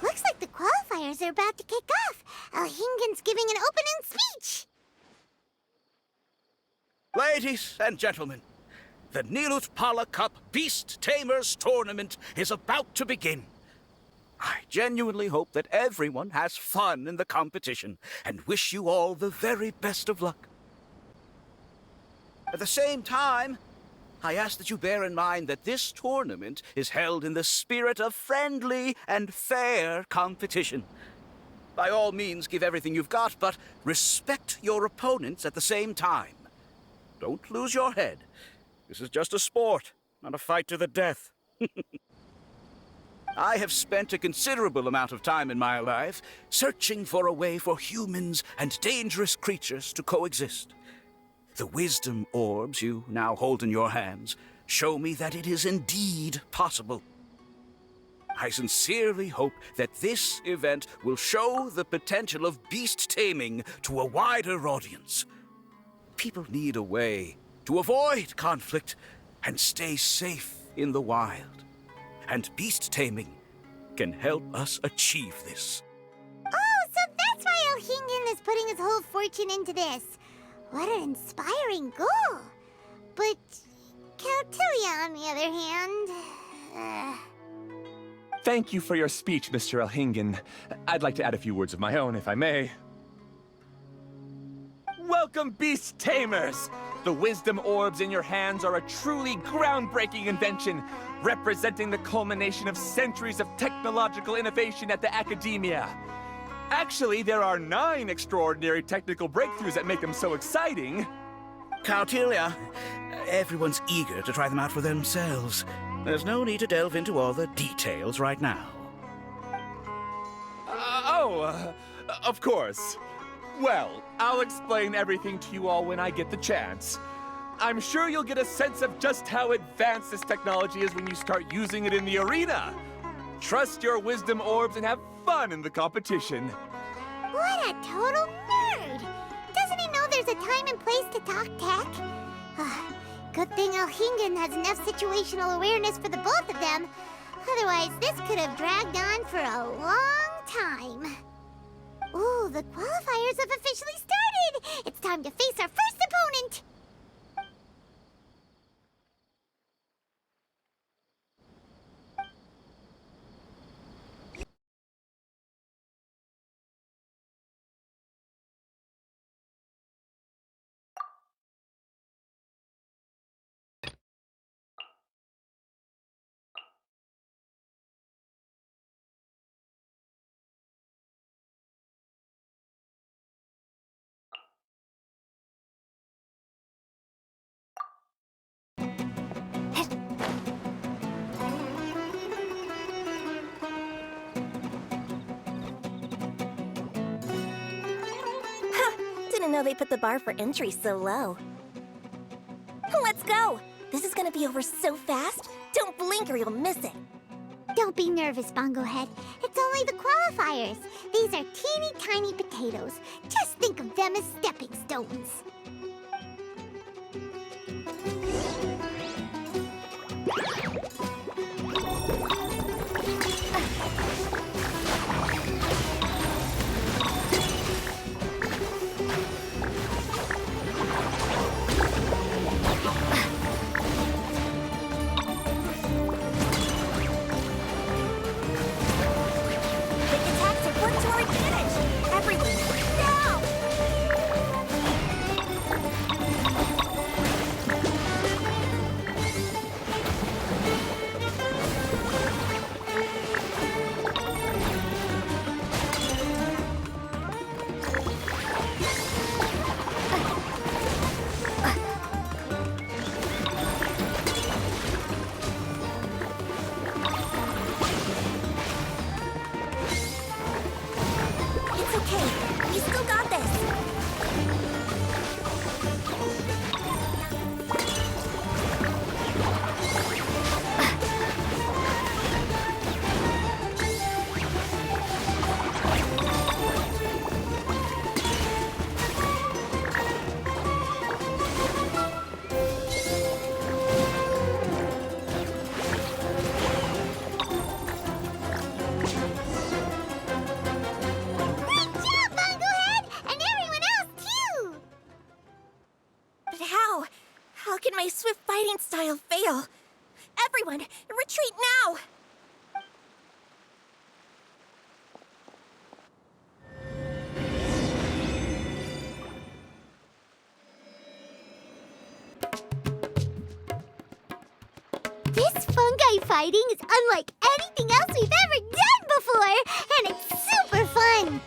Looks like the qualifiers are about to kick off. Alhingen's giving an opening speech. Ladies and gentlemen, the Nilut Pala Cup Beast Tamers Tournament is about to begin. I genuinely hope that everyone has fun in the competition and wish you all the very best of luck. At the same time, I ask that you bear in mind that this tournament is held in the spirit of friendly and fair competition. By all means, give everything you've got, but respect your opponents at the same time. Don't lose your head. This is just a sport, not a fight to the death. I have spent a considerable amount of time in my life searching for a way for humans and dangerous creatures to coexist. The wisdom orbs you now hold in your hands show me that it is indeed possible. I sincerely hope that this event will show the potential of beast taming to a wider audience. People need a way to avoid conflict and stay safe in the wild. And beast taming can help us achieve this. Oh, so that's why Alhingen is putting his whole fortune into this. What an inspiring goal. But Caltilia, on the other hand... Thank you for your speech, Mr. Alhingen. I'd like to add a few words of my own, if I may. Welcome, Beast Tamers! The wisdom orbs in your hands are a truly groundbreaking invention, representing the culmination of centuries of technological innovation at the academia. Actually, there are 9 extraordinary technical breakthroughs that make them so exciting. Caltilia, everyone's eager to try them out for themselves. There's no need to delve into all the details right now. Of course. Well, I'll explain everything to you all when I get the chance. I'm sure you'll get a sense of just how advanced this technology is when you start using it in the arena. Trust your wisdom orbs and have fun in the competition. What a total nerd! Doesn't he know there's a time and place to talk tech? Good thing Alhingen has enough situational awareness for the both of them. Otherwise, this could have dragged on for a long time. Ooh, the qualifiers have officially started! It's time to face our first opponent! didn't know they put the bar for entry so low. Let's go! This is gonna be over so fast. Don't blink or you'll miss it. Don't be nervous, Bongohead. It's only the qualifiers. These are teeny tiny potatoes. Just think of them as stepping stones. My swift fighting style fail. Everyone, retreat now! This fungi fighting is unlike anything else we've ever done before, and it's super fun!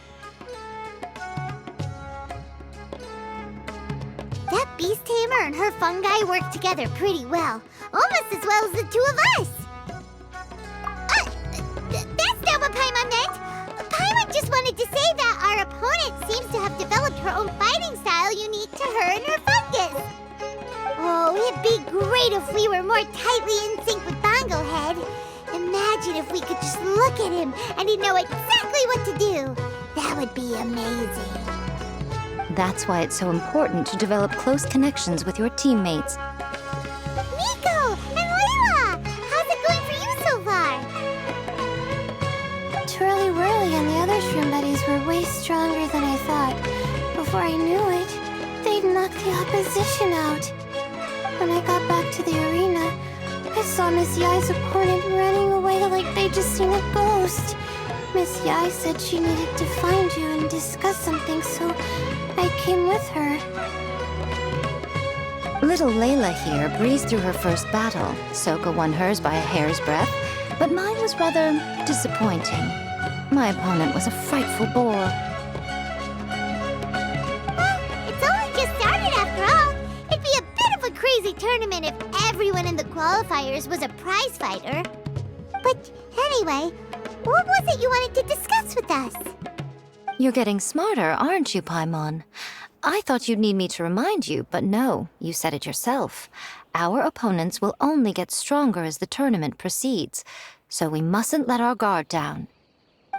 That beast tamer and her fungi work together pretty well. Almost as well as the two of us. That's not what Paimon meant. Paimon just wanted to say that our opponent seems to have developed her own fighting style unique to her and her fungus. Oh, it'd be great if we were more tightly in sync with Bongohead. Imagine if we could just look at him and he'd know exactly what to do. That would be amazing. That's why it's so important to develop close connections with your teammates. Nico and Layla! How's it going for you so far? Twirly Whirly and the other shroom buddies were way stronger than I thought. Before I knew it, they'd knocked the opposition out. When I got back to the arena, I saw Miss Yai's opponent running away like they'd just seen a ghost. Miss Yai said she needed to find you and discuss something, so I came with her. Little Layla here breezed through her first battle. Soka won hers by a hair's breadth, but mine was rather disappointing. My opponent was a frightful bore. Well, it's only just started after all. It'd be a bit of a crazy tournament if everyone in the qualifiers was a prize fighter. But anyway, what was it you wanted to discuss with us? You're getting smarter, aren't you, Paimon? I thought you'd need me to remind you, but no, you said it yourself. Our opponents will only get stronger as the tournament proceeds, so we mustn't let our guard down.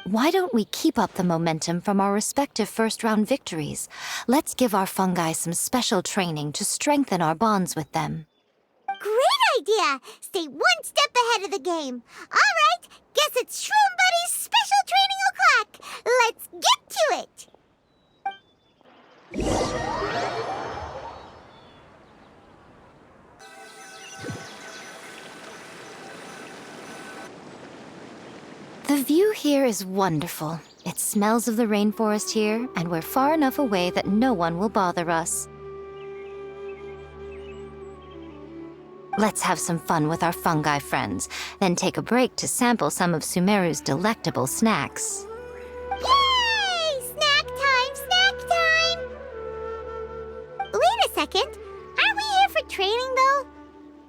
Why don't we keep up the momentum from our respective first-round victories? Let's give our fungi some special training to strengthen our bonds with them. Great idea! Stay one step ahead of the game. All right, guess it's Shroom Buddy's special training o'clock. Let's get to it! The view here is wonderful. It smells of the rainforest here, and we're far enough away that no one will bother us. Let's have some fun with our fungi friends, then take a break to sample some of Sumeru's delectable snacks. Yay! Snack time! Snack time! Wait a second. Aren't we here for training, though?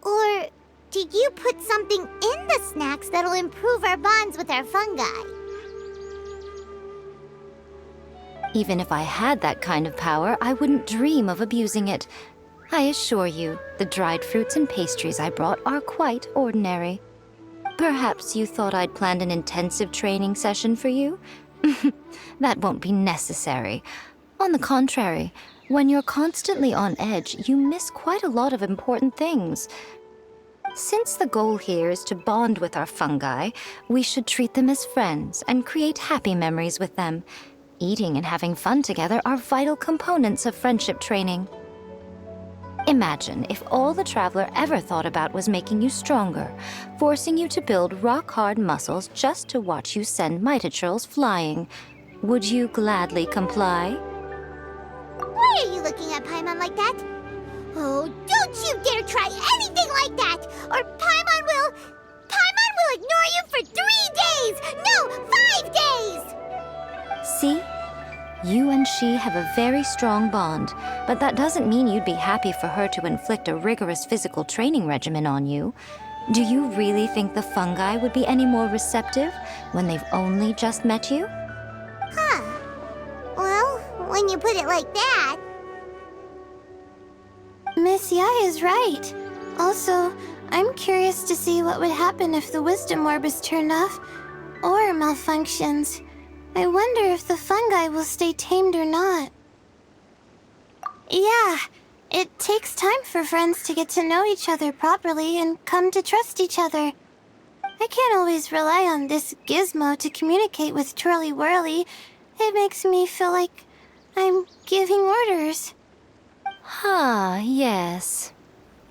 Or did you put something in the snacks that'll improve our bonds with our fungi? Even if I had that kind of power, I wouldn't dream of abusing it. I assure you, the dried fruits and pastries I brought are quite ordinary. Perhaps you thought I'd planned an intensive training session for you? That won't be necessary. On the contrary, when you're constantly on edge, you miss quite a lot of important things. Since the goal here is to bond with our fungi, we should treat them as friends and create happy memories with them. Eating and having fun together are vital components of friendship training. Imagine if all the Traveler ever thought about was making you stronger, forcing you to build rock-hard muscles just to watch you send Mitochurls flying. Would you gladly comply? Why are you looking at Paimon like that? Oh, don't you dare try anything like that! Or Paimon will ignore you for 3 days! No, 5 days! See? You and she have a very strong bond, but that doesn't mean you'd be happy for her to inflict a rigorous physical training regimen on you. Do you really think the fungi would be any more receptive when they've only just met you? Huh. Well, when you put it like that... Miss Yai is right. Also, I'm curious to see what would happen if the wisdom orb is turned off or malfunctions. I wonder if the fungi will stay tamed or not. Yeah, it takes time for friends to get to know each other properly and come to trust each other. I can't always rely on this gizmo to communicate with Twirly Whirly. It makes me feel like I'm giving orders. Ah, yes.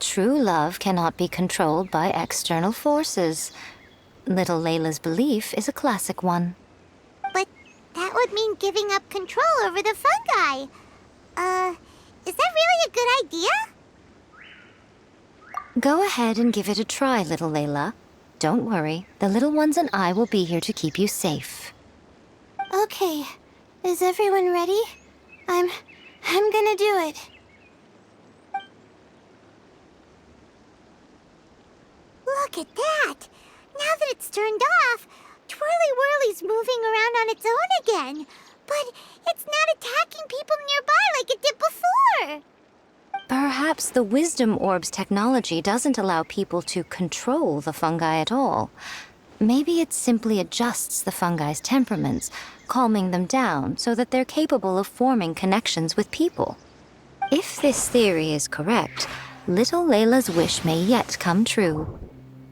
True love cannot be controlled by external forces. Little Layla's belief is a classic one. But that would mean giving up control over the fungi. Is that really a good idea? Go ahead and give it a try, little Layla. Don't worry, the little ones and I will be here to keep you safe. Okay, is everyone ready? I'm gonna do it. Look at that! Now that it's turned off, Twirly Whirly's moving around on its own again. But it's not attacking people nearby like it did before. Perhaps the Wisdom Orb's technology doesn't allow people to control the fungi at all. Maybe it simply adjusts the fungi's temperaments, calming them down so that they're capable of forming connections with people. If this theory is correct, little Layla's wish may yet come true.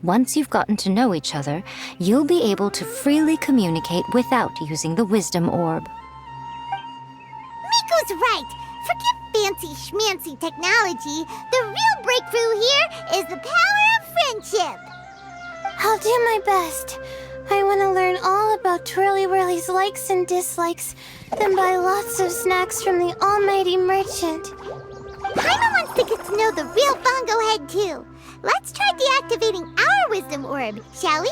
Once you've gotten to know each other, you'll be able to freely communicate without using the Wisdom Orb. Miko's right! Forget fancy schmancy technology. The real breakthrough here is the power of friendship. I'll do my best. I want to learn all about Twirly Whirly's likes and dislikes, then buy lots of snacks from the almighty merchant. Paimon wants to get to know the real Bongo Head too. Let's try deactivating our Wisdom Orb, shall we?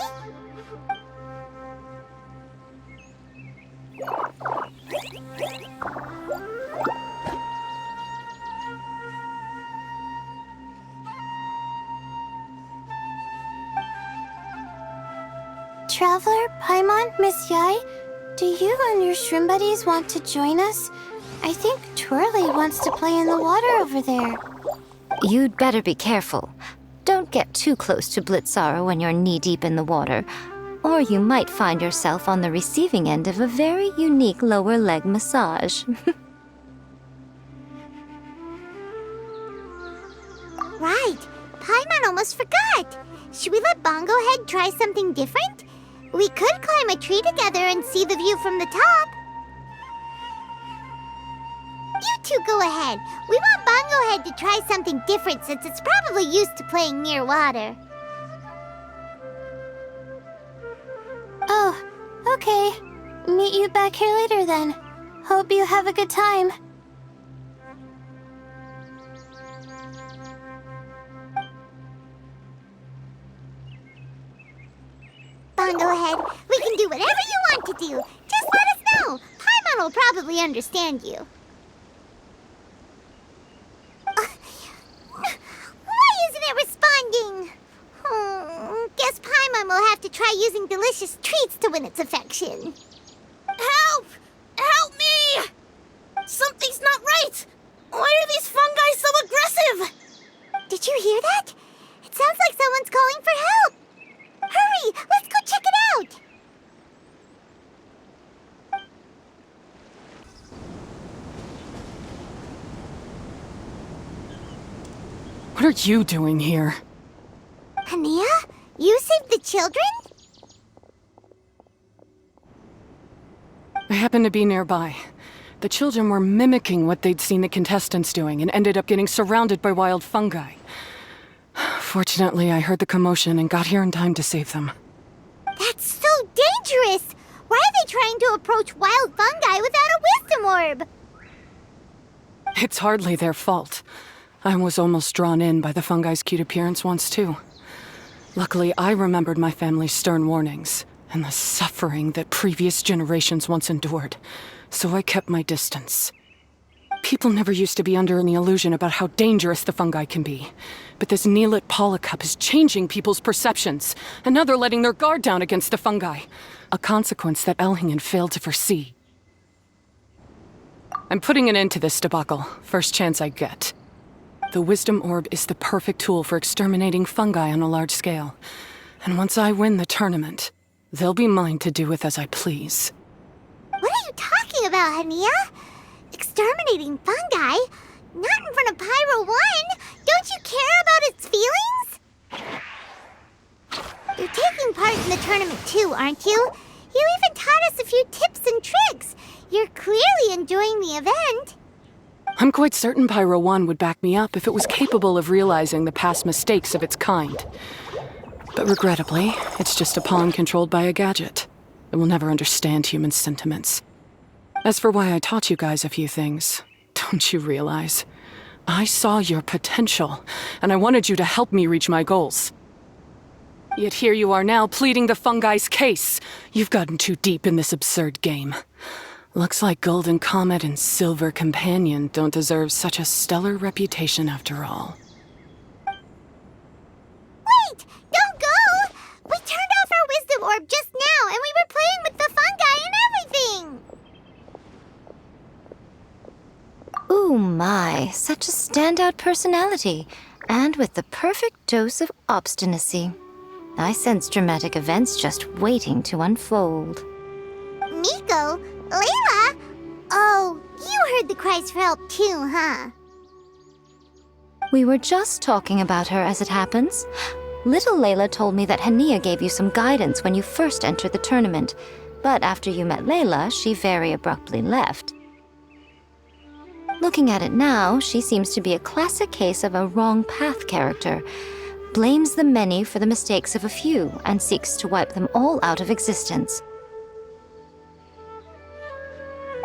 Traveler, Paimon, Miss Yai, do you and your shroom buddies want to join us? I think Twirly wants to play in the water over there. You'd better be careful. Don't get too close to Blitzara when you're knee-deep in the water, or you might find yourself on the receiving end of a very unique lower leg massage. Right. Paimon almost forgot. Should we let Bongo Head try something different? We could climb a tree together and see the view from the top. You two go ahead. We want Bongo Head to try something different since it's probably used to playing near water. Oh, okay. Meet you back here later then. Hope you have a good time. Bongo Head, we can do whatever you want to do. Just let us know. Paimon will probably understand you. Why isn't it responding? Guess Paimon will have to try using delicious treats to win its affection. Help! Help me! What are you doing here? Hania? You saved the children? I happened to be nearby. The children were mimicking what they'd seen the contestants doing and ended up getting surrounded by wild fungi. Fortunately, I heard the commotion and got here in time to save them. That's so dangerous! Why are they trying to approach wild fungi without a wisdom orb? It's hardly their fault. I was almost drawn in by the fungi's cute appearance once, too. Luckily, I remembered my family's stern warnings and the suffering that previous generations once endured, so I kept my distance. People never used to be under any illusion about how dangerous the fungi can be. But this Neelit polycup is changing people's perceptions, and now they're letting their guard down against the fungi. A consequence that Elhingen failed to foresee. I'm putting an end to this debacle, first chance I get. The Wisdom Orb is the perfect tool for exterminating fungi on a large scale. And once I win the tournament, they'll be mine to do with as I please. What are you talking about, Hania? Exterminating fungi? Not in front of Pyro 1! Don't you care about its feelings? You're taking part in the tournament too, aren't you? You even taught us a few tips and tricks. You're clearly enjoying the event. I'm quite certain Pyro 1 would back me up if it was capable of realizing the past mistakes of its kind. But regrettably, it's just a pawn controlled by a gadget. It will never understand human sentiments. As for why I taught you guys a few things, don't you realize? I saw your potential, and I wanted you to help me reach my goals. Yet here you are now, pleading the fungi's case. You've gotten too deep in this absurd game. Looks like Golden Comet and Silver Companion don't deserve such a stellar reputation after all. Wait! Don't go! We turned off our wisdom orb just now, and we were playing with the fungi and everything! Ooh my, such a standout personality, and with the perfect dose of obstinacy. I sense dramatic events just waiting to unfold. Miko? Layla? Oh, you heard the cries for help too, huh? We were just talking about her as it happens. Little Layla told me that Hania gave you some guidance when you first entered the tournament, but after you met Layla, she very abruptly left. Looking at it now, she seems to be a classic case of a wrong path character. Blames the many for the mistakes of a few and seeks to wipe them all out of existence.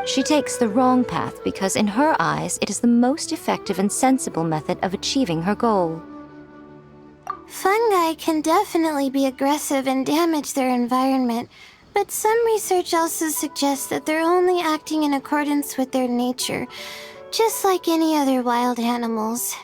She takes the wrong path because in her eyes it is the most effective and sensible method of achieving her goal. Fungi can definitely be aggressive and damage their environment, but some research also suggests that they're only acting in accordance with their nature, just like any other wild animals.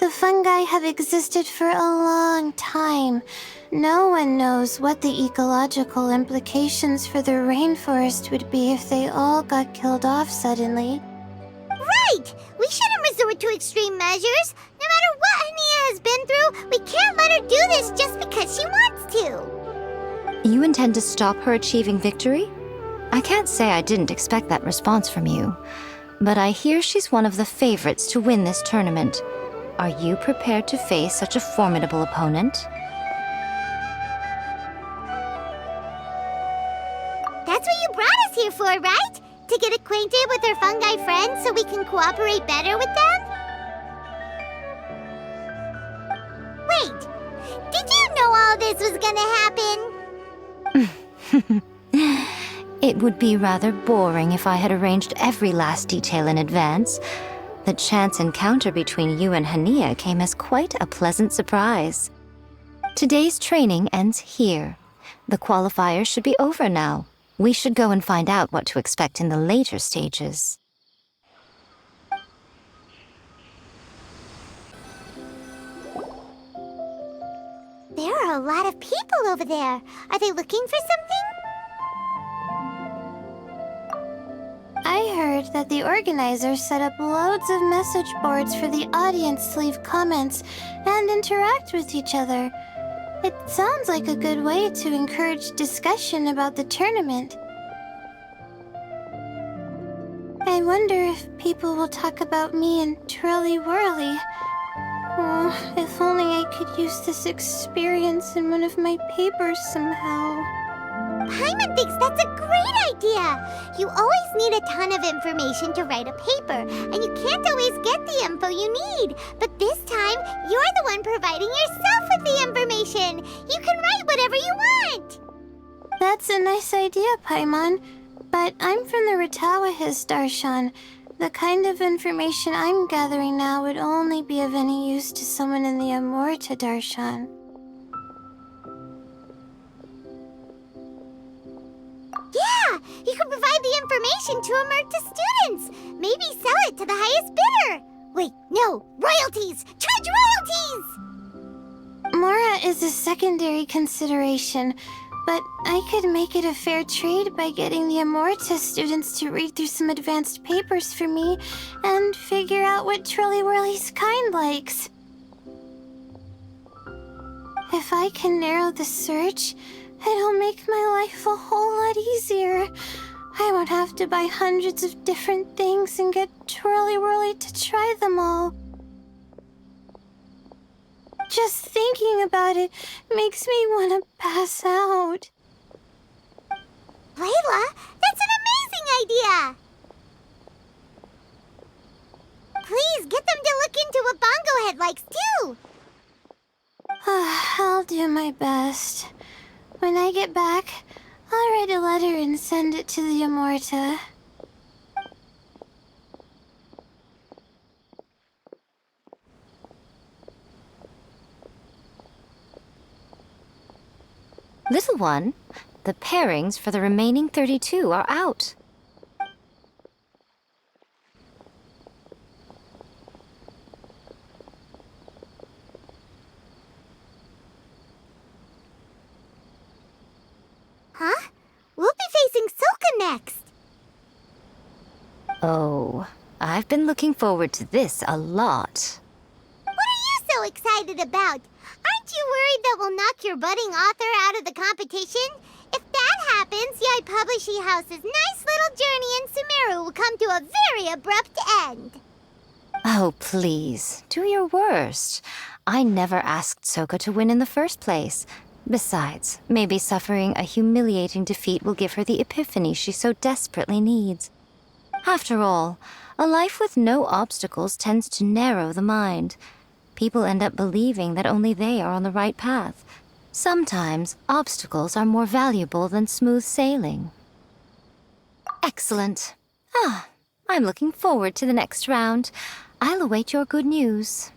The fungi have existed for a long time. No one knows what the ecological implications for the rainforest would be if they all got killed off suddenly. Right! We shouldn't resort to extreme measures. No matter what Hania has been through, we can't let her do this just because she wants to. You intend to stop her achieving victory? I can't say I didn't expect that response from you, but I hear she's one of the favorites to win this tournament. Are you prepared to face such a formidable opponent? That's what you brought us here for, right? To get acquainted with our fungi friends so we can cooperate better with them? Wait, did you know all this was gonna happen? It would be rather boring if I had arranged every last detail in advance. The chance encounter between you and Hania came as quite a pleasant surprise. Today's training ends here. The qualifiers should be over now. We should go and find out what to expect in the later stages. There are a lot of people over there. Are they looking for something? I heard that the organizers set up loads of message boards for the audience to leave comments and interact with each other. It sounds like a good way to encourage discussion about the tournament. I wonder if people will talk about me and Twirly Whirly. Oh, if only I could use this experience in one of my papers somehow. Paimon thinks that's a great idea! You always need a ton of information to write a paper, and you can't always get the info you need. But this time, you're the one providing yourself with the information! You can write whatever you want! That's a nice idea, Paimon. But I'm from the Ratawahiz, Darshan. The kind of information I'm gathering now would only be of any use to someone in the Amurta, Darshan. Yeah! You can provide the information to Amurta students! Maybe sell it to the highest bidder! Wait, no! Royalties! Charge royalties! Mora is a secondary consideration, but I could make it a fair trade by getting the Amurta students to read through some advanced papers for me and figure out what Twirly Whirly's kind likes. If I can narrow the search, it'll make my life a whole lot easier. I won't have to buy hundreds of different things and get Twirly Whirly to try them all. Just thinking about it makes me want to pass out. Layla, that's an amazing idea! Please, get them to look into what Bongo Head likes, too! I'll do my best. When I get back, I'll write a letter and send it to the Amurta. Little one, the pairings for the remaining 32 are out. Huh? We'll be facing Soka next! Oh, I've been looking forward to this a lot. What are you so excited about? Aren't you worried that we'll knock your budding author out of the competition? If that happens, Yai Publishing House's nice little journey in Sumeru will come to a very abrupt end. Oh, please, do your worst. I never asked Soka to win in the first place. Besides, maybe suffering a humiliating defeat will give her the epiphany she so desperately needs. After all, a life with no obstacles tends to narrow the mind. People end up believing that only they are on the right path. Sometimes, obstacles are more valuable than smooth sailing. Excellent. I'm looking forward to the next round. I'll await your good news.